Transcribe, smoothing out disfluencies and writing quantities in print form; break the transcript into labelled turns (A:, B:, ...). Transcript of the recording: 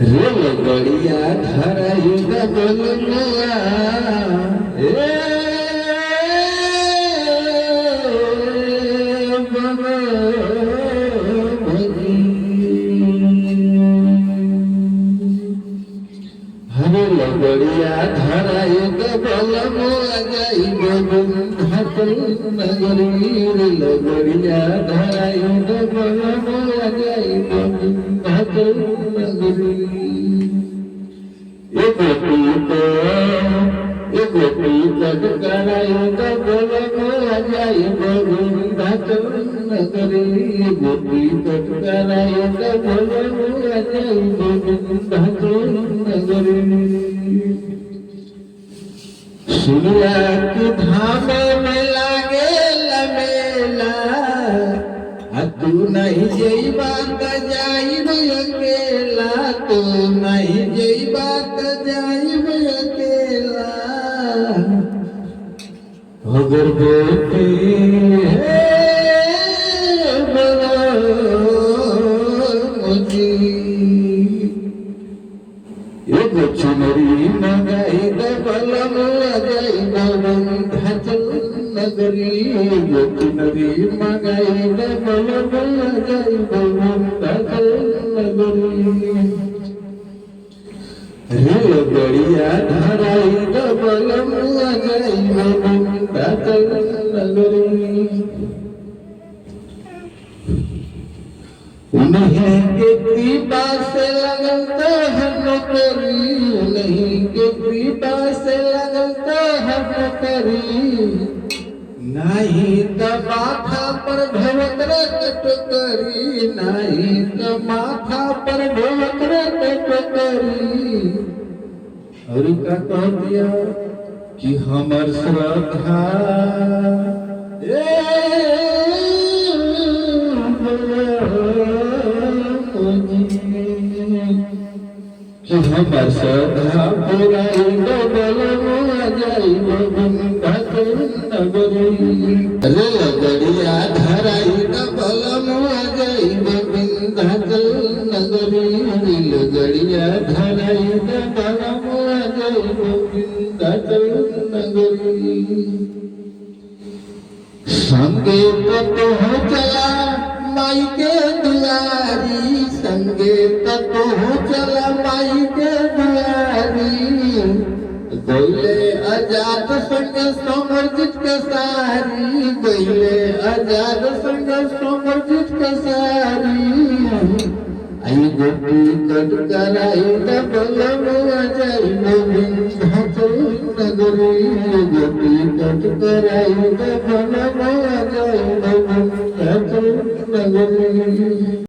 A: Rail गड़िया धराई बबलुआ हरे लगड़िया धराई बबलुआ जाई घाटल नगरी रे लगड़िया धराई बबलुआ जाई घाटल नगरी एगो पीत कराई बबलुआ जाई घाटल नगरी एगो पीत कराई बबलुआ जाई घाटल नगरी सुनिया की धाम में लागे लमेला तू नहीं जइबा त जाइब अकेला तू नहीं जइबा त जाइब अकेला अगर बेटी है मुझी एगो चुनरी मंगाई बबलुआ जाई घाटल नगरी एगो चुनरी मंगाई बबलुआ जाई घाटल नगरी रेल गड़िया धराई बबलुआ जाई घाटल नगरी उन्हीं के कृपा से लगल तो हम करी उन्हीं के कृपा से लगल तो हम करी नहीं तो माथा पर भवत करी नहीं तो माथा पर भवत करी और का कह दिया कि हमर श्रद्धा कि हमर श्रद्धा पुराई बबलुआ जाई घाटल नगरी रेल गड़िया धराई बबलुआ जाई घाटल नगरी रेल गड़िया धराई बबलुआ जाई घाटल नगरी संगे तो चला माई के दुआरी संगे तो चला माई के दुआरी गईले आजाद संग समर्जित के सारी गईले आजाद संग समर्जित के सारी आई गोपी कट कराई बबलुआ जाई घाटल नगरी गोपी कट कराई बबलुआ जाई घाटल नगरी।